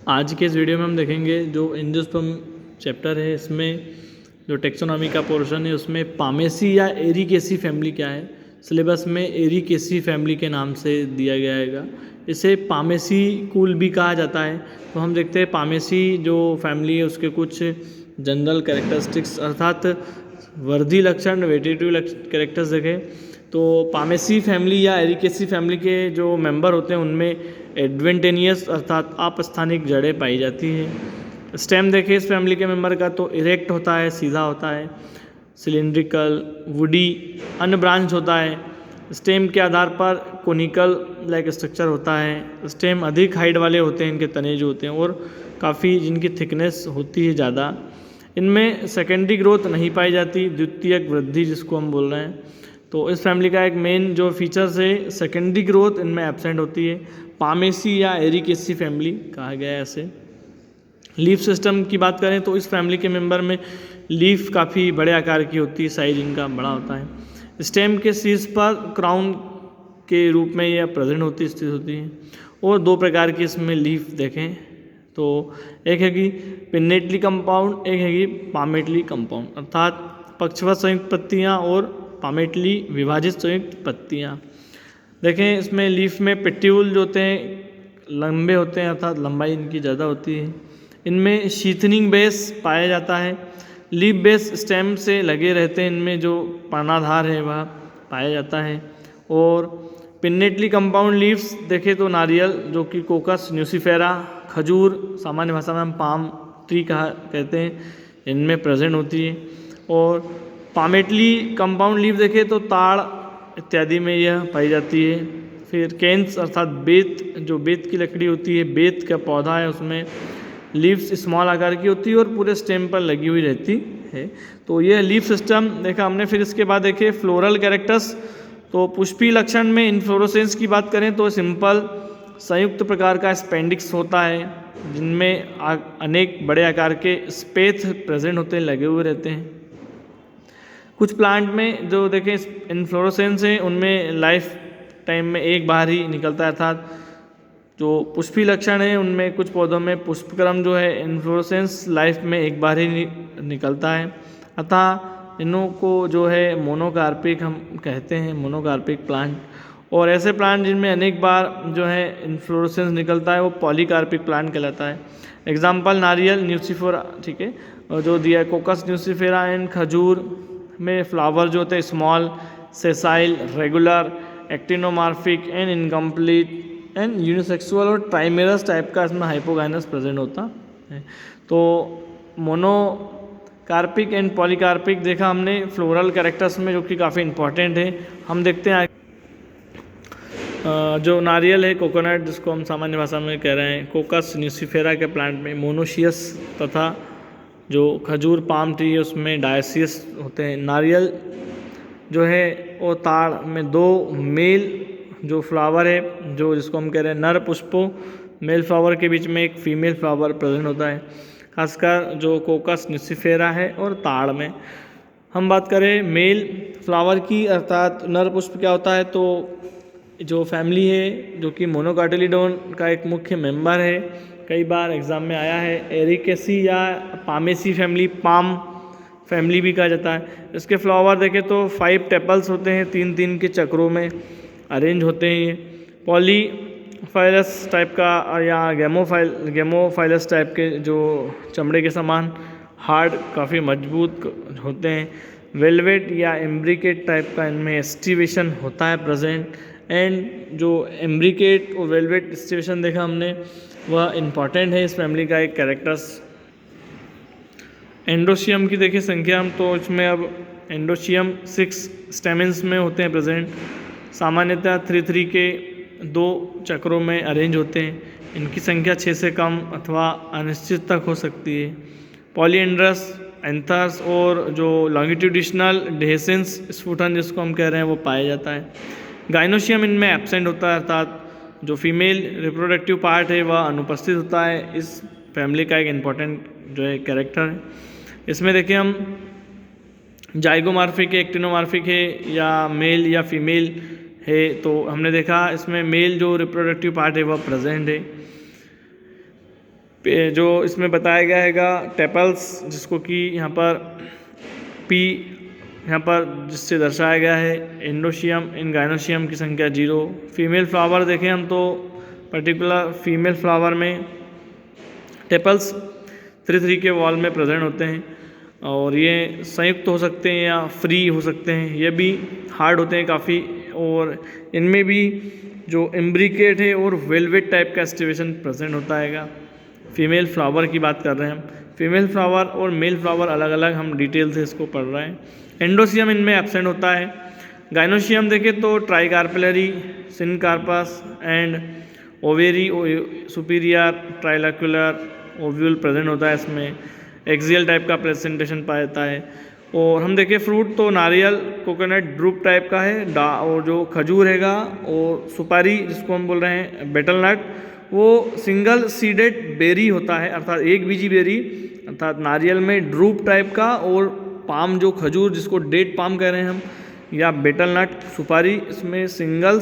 आज के इस वीडियो में हम देखेंगे जो एंजियोस्पर्म चैप्टर है, इसमें जो टेक्सोनॉमी का पोर्शन है उसमें पामेसी या एरिकेसी फैमिली क्या है। सिलेबस में एरिकेसी फैमिली के नाम से दिया गया है। इसे पामेसी कुल भी कहा जाता है। तो हम देखते हैं पामेसी जो फैमिली है उसके कुछ जनरल कैरेक्टरिस्टिक्स अर्थात वर्दी लक्षण, वेटेटिव कैरेक्टर्स देखें तो पामेसी फैमिली या एरिकेसी फैमिली के जो मेंबर होते हैं उनमें एडवेंटेनियस अर्थात अपस्थानिक जड़ें पाई जाती हैं। स्टेम देखें इस फैमिली के मेंबर का तो इरेक्ट होता है, सीधा होता है, सिलिंड्रिकल, वुडी, अनब्रांच होता है। स्टेम के आधार पर कोनिकल लाइक स्ट्रक्चर होता है। स्टेम अधिक हाइट वाले होते हैं, इनके तने जो होते हैं, और काफ़ी जिनकी थिकनेस होती है ज़्यादा। इनमें सेकेंडरी ग्रोथ नहीं पाई जाती, द्वितीयक वृद्धि जिसको हम बोल रहे हैं। तो इस फैमिली का एक मेन जो फीचर्स है, सेकेंडरी ग्रोथ इनमें एब्सेंट होती है। पामेसी या एरिकेसी फैमिली कहा गया है ऐसे। लीफ सिस्टम की बात करें तो इस फैमिली के मेंबर में लीफ काफ़ी बड़े आकार की होती है, साइज इनका बड़ा होता है। स्टेम के शीर्ष पर क्राउन के रूप में यह प्रेजेंट होती स्थित होती है। और दो प्रकार की इसमें लीफ देखें तो एक है कि पिन्नेटली कंपाउंड, एक है कि पामेटली कंपाउंड अर्थात पक्षवत संयुक्त पत्तियाँ और पामेटली विभाजित संयुक्त पत्तियाँ। देखें इसमें लीफ में पेट्यूल जो होते हैं लंबे होते हैं अर्थात लंबाई इनकी ज़्यादा होती है। इनमें शीथनिंग बेस पाया जाता है। लीफ बेस स्टेम से लगे रहते हैं, इनमें जो पर्णाधार है वह पाया जाता है। और पिन्नेटली कंपाउंड लीव्स देखें तो नारियल जो कि कोकस न्यूसीफेरा, खजूर सामान्य भाषा में हम पाम ट्री कहते हैं, इनमें प्रेजेंट होती है। और पामेटली कंपाउंड लीफ देखें तो ताड़ इत्यादि में यह पाई जाती है। फिर केन्स अर्थात बेत, जो बेत की लकड़ी होती है, बेत का पौधा है, उसमें लीव्स स्मॉल आकार की होती है और पूरे स्टेम पर लगी हुई रहती है। तो यह लीफ सिस्टम देखा हमने। फिर इसके बाद देखे फ्लोरल कैरेक्टर्स। तो पुष्पी लक्षण में इन्फ्लोरोसेंस की बात करें तो सिंपल संयुक्त प्रकार का स्पेंडिक्स होता है, जिनमें अनेक बड़े आकार के स्पेथ प्रेजेंट होते हैं, लगे हुए रहते हैं। कुछ प्लांट में जो देखें इन्फ्लोरोसेंस है उनमें लाइफ टाइम में एक बार ही निकलता है, अर्थात जो पुष्पी लक्षण है उनमें कुछ पौधों में पुष्पक्रम जो है इन्फ्लोरोसेंस लाइफ में एक बार ही निकलता है। अतः इनों को जो है मोनोकार्पिक हम कहते हैं, मोनोकार्पिक प्लांट। और ऐसे प्लांट जिनमें अनेक बार जो है इन्फ्लोरोसेंस निकलता है वो पॉलीकार्पिक प्लांट कहलाता है। एग्जाम्पल नारियल, न्यूसीफेरा, ठीक है, और जो दिया है कोकस न्यूसीफेरा एंड खजूर में फ्लावर जो होते हैं small, sessile, regular, actinomorphic and incomplete and unisexual और ट्राइमेरस टाइप का इसमें हाइपोगाइनस प्रेजेंट होता है। तो मोनोकार्पिक एंड पॉलीकार्पिक देखा हमने फ्लोरल कैरेक्टर्स में, जो कि काफ़ी इंपॉर्टेंट है। हम देखते हैं जो नारियल है, कोकोनट जिसको हम सामान्य भाषा में कह रहे हैं, कोकस न्यूसीफेरा के प्लांट में मोनोशियस तथा जो खजूर पाम ट्री है उसमें डायसियस होते हैं। नारियल जो है वो ताड़ में दो मेल जो फ्लावर है, जो जिसको हम कह रहे हैं नर पुष्पों, मेल फ्लावर के बीच में एक फीमेल फ्लावर प्रेजेंट होता है, खासकर जो कोकस न्यूसीफेरा है और ताड़ में। हम बात करें मेल फ्लावर की अर्थात नर पुष्प क्या होता है, तो जो फैमिली है जो कि मोनोकाटिलिडोन का एक मुख्य मेंबर है, कई बार एग्जाम में आया है, एरिकेसी या पामेसी फैमिली, पाम फैमिली भी कहा जाता है। इसके फ्लावर देखें तो 5 टेपल्स होते हैं, 3-3 के चक्रों में अरेंज होते हैं। ये पॉलीफाइलस टाइप का या गेमोफाइलस टाइप के जो चमड़े के समान हार्ड काफ़ी मजबूत होते हैं। वेलवेट या एम्ब्रिकेट टाइप का इनमें एस्टिवेशन होता है प्रेजेंट। एंड जो एम्ब्रिकेट और वेलवेट एस्टिवेशन देखा हमने वह इम्पॉर्टेंट है इस फैमिली का एक कैरेक्टर्स। एंडोशियम की देखिए संख्या हम, तो इसमें अब एंडोशियम 6 स्टेमेंस में होते हैं प्रेजेंट। सामान्यतः 3-3 के 2 चक्रों में अरेंज होते हैं। इनकी संख्या 6 से कम अथवा अनिश्चित तक हो सकती है। पॉलीएंड्रस, एंथर्स और जो लॉन्गिट्यूडिशनल डेहेसेंस स्फुटन जिसको हम कह रहे हैं वो पाया जाता है। गाइनोशियम इनमें एब्सेंट होता है, अर्थात जो फीमेल रिप्रोडक्टिव पार्ट है वह अनुपस्थित होता है। इस फैमिली का एक इम्पॉर्टेंट जो है कैरेक्टर है। इसमें देखिए हम जाइगोमार्फिक है, एक्टिनोमार्फिक है, या मेल या फीमेल है, तो हमने देखा इसमें मेल जो रिप्रोडक्टिव पार्ट है वह प्रेजेंट है। जो इसमें बताया गया हैगा टेपल्स, जिसको कि यहाँ पर पी यहाँ पर जिससे दर्शाया गया है एंडोशियम इन गायनोशियम की संख्या 0। फीमेल फ्लावर देखें हम तो पर्टिकुलर फीमेल फ्लावर में टेपल्स 3 के वॉल में प्रेजेंट होते हैं और ये संयुक्त हो सकते हैं या फ्री हो सकते हैं, ये भी हार्ड होते हैं काफ़ी, और इनमें भी जो इम्ब्रिकेट है और वेलवेट टाइप का एस्टिवेशन प्रेजेंट होता हैगा। फीमेल फ्लावर की बात कर रहे हैं हम, फीमेल फ्लावर और मेल फ्लावर अलग अलग हम डिटेल से इसको पढ़ रहे हैं। एंडोसियम इनमें एब्सेंट होता है। गायनोशियम देखें तो tricarpellary, syncarpous and ovary superior trilocular ovule present होता है इसमें। एक्सियल टाइप का प्रेजेंटेशन पाया जाता है। और हम देखें फ्रूट तो नारियल कोकोनट ड्रूप टाइप का है, और जो खजूर हैगा और सुपारी जिसको हम बोल रहे हैं बेटल नट, वो सिंगल सीडेड बेरी होता है, अर्थात एक बीजी बेरी, अर्थात नारियल में ड्रूप टाइप का, और पाम जो खजूर जिसको डेट पाम कह रहे हैं हम या बेटल नट सुपारी, इसमें सिंगल